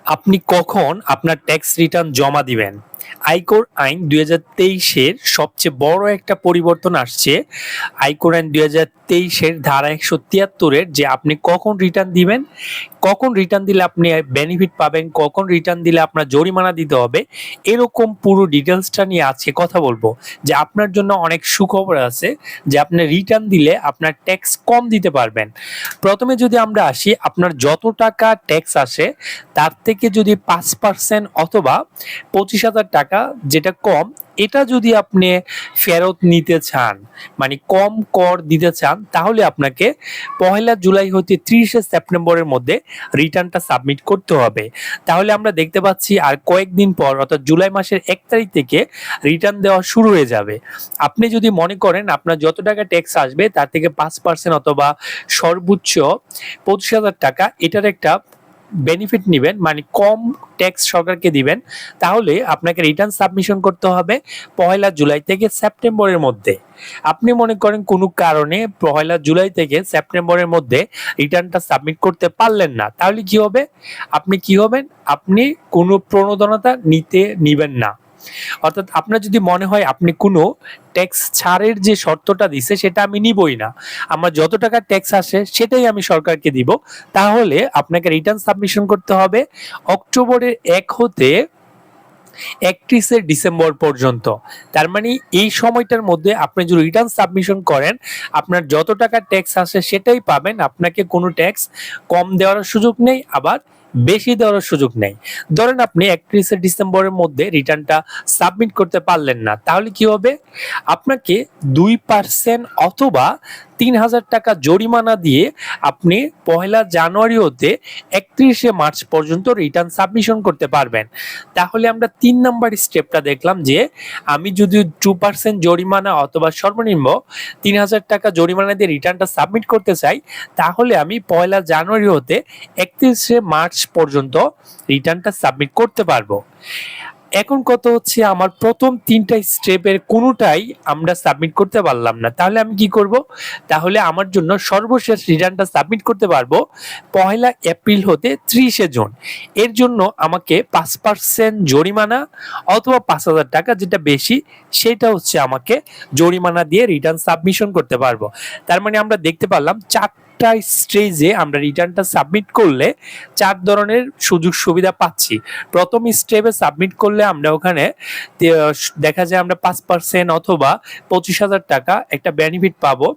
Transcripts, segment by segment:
আপনি কখন আপনার ট্যাক্স রিটার্ন জমা দিবেন? আয়কর আইন ২০২৩ এর সবচেয়ে বড় একটা পরিবর্তন আসছে। আয়কর আইন ২০২৩ এর ধারা ১৭৩ এর যে আপনি কখন রিটার্ন দিবেন, কখন রিটার্ন দিলে আপনি বেনিফিট পাবেন, কখন রিটার্ন দিলে আপনার জরিমানা দিতে হবে, এরকম পুরো ডিটেইলসটা নিয়ে আজকে কথা বলবো। যে আপনার জন্য অনেক সুখবর আছে যে আপনি রিটার্ন দিলে আপনার ট্যাক্স কম দিতে পারবেন। প্রথমে যদি আমরা আসি, আপনার যত টাকা ট্যাক্স আসে তার থেকে যদি ৫% অথবা ২৫,০০০ টাকা যেটা কম, এটা যদি আপনি ফেরত নিতে চান, মানে কম কর দিতে চান, তাহলে আপনাকে ১লা জুলাই হতে ৩০শে সেপ্টেম্বরের মধ্যে রিটার্নটা সাবমিট করতে হবে। তাহলে আমরা দেখতে পাচ্ছি আর কয়েকদিন পর অর্থাৎ জুলাই মাসের ১ তারিখ থেকে রিটার্ন দেওয়া শুরু হয়ে যাবে। আপনি যদি মনে করেন আপনার যত টাকা ট্যাক্স আসবে তার থেকে ৫% অথবা সর্বোচ্চ ২৫,০০০ টাকা এটার একটা বেনিফিট নিবেন, মানে কম ট্যাক্স সরকারকে দিবেন, তাহলে আপনাকে রিটার্ন সাবমিশন করতে হবে ১লা জুলাই থেকে সেপ্টেম্বরের মধ্যে। আপনি মনে করেন কোনো কারণে ১লা জুলাই থেকে সেপ্টেম্বরের মধ্যে রিটার্নটা সাবমিট করতে পারলেন না, তাহলে কি হবে? আপনি কোনো প্রণোদনতা নিবেন না। অর্থাৎ আপনার যদি মনে হয় আপনি কোনো ট্যাক্স ছাড়ের যে শর্তটা দিছে সেটা আমি নিবই না, আমার যত টাকা ট্যাক্স আসে সেটাই আমি সরকারকে দিব, তাহলে আপনাকে রিটার্ন সাবমিশন করতে হবে অক্টোবরের ১ হতে ৩১শে ডিসেম্বর পর্যন্ত। তার মানে এই সময়টার মধ্যে আপনি যদি রিটার্ন সাবমিশন করেন, আপনার যত টাকা ট্যাক্স আসে সেটাই পাবেন, আপনাকে কোনো ট্যাক্স কম দেওয়ার সুযোগ নেই, আবার বেশি দেওয়ার সুযোগ নেই। ধরেন আপনি ৩১শে ডিসেম্বরের মধ্যে রিটার্নটা সাবমিট করতে পারলেন না, তাহলে কি হবে? আপনাকে ২% অথবা ৩,০০০ টাকা জরিমানা দিয়ে আপনি ১লা জানুয়ারি হতে ৩১শে মার্চ পর্যন্ত রিটার্ন সাবমিশন করতে পারবেন। তাহলে আমরা ৩ নাম্বার স্টেপটা দেখলাম যে আমি যদি 2% জরিমানা অথবা সর্বনিম্ন ৩,০০০ টাকা জরিমানা দিয়ে রিটার্নটা সাবমিট করতে চাই, তাহলে আমি ১লা জানুয়ারি হতে ৩১শে মার্চ পর্যন্ত রিটার্নটা সাবমিট করতে পারবো। এখন কথা হচ্ছে, আমার প্রথম ৩টা স্টেপের কোনোটাই আমরা সাবমিট করতে পারলাম না, তাহলে আমি কি করব? তাহলে আমার জন্য সর্বশেষ রিটার্নটা সাবমিট করতে পারবো ১লা এপ্রিল হতে ৩০শে জুন। এর জন্য আমাকে ৫% জরিমানা অথবা ৫,০০০ টাকা, যেটা বেশি সেটা হচ্ছে আমাকে জরিমানা দিয়ে রিটার্ন সাবমিশন করতে পারবো। তার মানে আমরা দেখতে পারলাম ৪টা স্টেজে আমরা রিটার্নটা সাবমিট করলে ৪ ধরনের সুযোগ সুবিধা পাচ্ছি। প্রথম স্টেপে সাবমিট করলে আমরা ওখানে দেখা যায় আমরা ৫% অথবা ২৫,০০০ টাকা একটা বেনিফিট পাবো।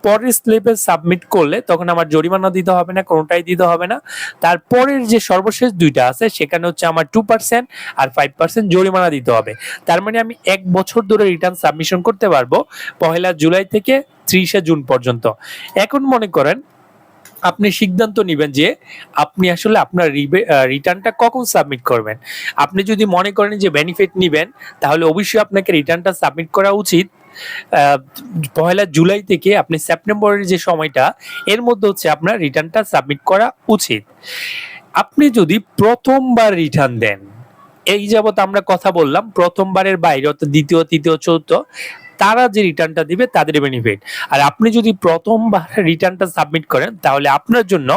পরের স্টেপে সাবমিট করলে তখন আমার জরিমানা দিতে হবে না, কোনোটাই দিতে হবে না। তারপরের যে সর্বশেষ ২টা আছে সেখানে হচ্ছে আমার 2% আর 5% জরিমানা দিতে হবে। তার মানে আমি ১ বছর ধরে রিটার্ন সাবমিশন করতে পারবো ১লা জুলাই থেকে ৩০শে জুন পর্যন্ত। এখন মনে করেন আপনি সিদ্ধান্ত নিবেন যে আপনি আসলে আপনার রিটার্নটা কখন সাবমিট করবেন। আপনি যদি মনে করেন যে বেনিফিট নিবেন, তাহলে অবশ্যই আপনাকে রিটার্নটা সাবমিট করা উচিত ১লা জুলাই থেকে আপনি সেপ্টেম্বরের যে সময়টা, এর মধ্যে হচ্ছে আপনার রিটার্নটা সাবমিট করা উচিত। আপনি যদি প্রথমবার রিটার্ন দেন, এই যাবত আমরা কথা বললাম প্রথমবারের বাইরে অর্থাৎ দ্বিতীয়, তৃতীয়, চতুর্থ, তারা যে রিটার্নটা দিবে তাদের বেনিফিট। আর আপনি যদি প্রথমবার রিটার্নটা সাবমিট করেন, তাহলে আপনার জন্য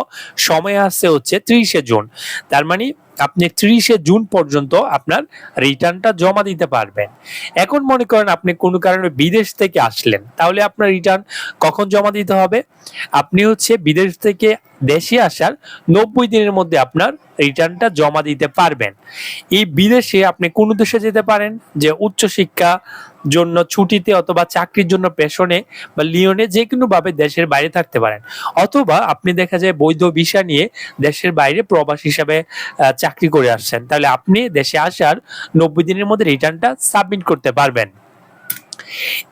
সময় আসছে হচ্ছে ৩০শে জুন। তার মানে আপনি ৩০শে জুন পর্যন্ত আপনার রিটার্নটা জমা দিতে পারবেন। এখন মনে করেন আপনি কোনো কারণে বিদেশ থেকে আসলেন, তাহলে আপনার রিটার্ন কখন জমা দিতে হবে? আপনি হচ্ছে বিদেশ থেকে দেশে আসার ৯০ দিনের মধ্যে আপনার রিটার্নটা জমা দিতে পারবেন। এই বিদেশে আপনি কোন দেশে যেতে পারেন, যে উচ্চশিক্ষা জন্য ছুটিতে অথবা চাকরির জন্য পেশনে বা লিওনে, যে কোনো ভাবে দেশের বাইরে থাকতে পারেন, অথবা আপনি দেখা যায় বৈধ ভিসা নিয়ে দেশের বাইরে প্রবাসী হিসাবে চাকরি করে আসছেন, তাহলে আপনি দেশে আসার ৯০ দিনের মধ্যে রিটার্নটা সাবমিট করতে পারবেন।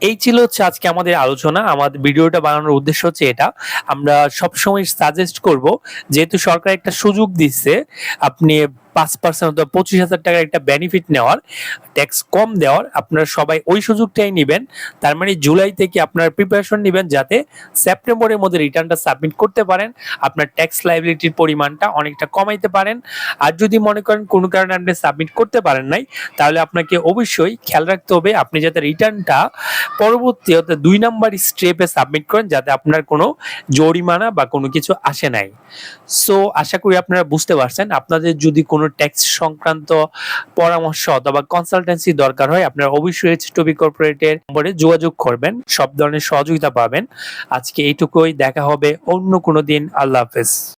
এই ছিল হচ্ছে আজকে আমাদের আলোচনা। আমাদের ভিডিওটা বানানোর উদ্দেশ্য হচ্ছে এটা, আমরা সবসময় সাজেস্ট করব, যেহেতু সরকার একটা সুযোগ দিচ্ছে আপনি ৫% অথবা ২৫,০০০ টাকার একটা বেনিফিট নেওয়ার, ট্যাক্স কম দেওয়ার, আপনারা সবাই ওই সুযোগটাই নিবেন। তার মানে জুলাই থেকে আপনার প্রিপারেশন নিবেন যাতে সেপ্টেম্বরের মধ্যে রিটার্নটা সাবমিট করতে পারেন, আপনার ট্যাক্স লায়াবিলিটির পরিমাণটা অনেকটা কমাইতে পারেন। আর যদি মনে করেন কোনো কারণে আপনি সাবমিট করতে পারেন নাই, তাহলে আপনাকে অবশ্যই খেয়াল রাখতে হবে আপনি যাতে রিটার্নটা পরবর্তী অর্থাৎ 2 নাম্বার স্টেপে সাবমিট করেন, যাতে আপনার কোনো জরিমানা বা কোনো কিছু আসে নাই। সো আশা করি আপনারা বুঝতে পারছেন। আপনাদের যদি কোনো ট্যাক্স সংক্রান্ত পরামর্শ অথবা কনসালটেন্সি দরকার হয়, আপনারা অবশ্যই এইচ2বি কর্পোরেটের নম্বরে যোগাযোগ করবেন, সব ধরনের সহযোগিতা পাবেন। আজকে এইটুকুই, দেখা হবে অন্য কোনো দিন। আল্লাহ হাফেজ।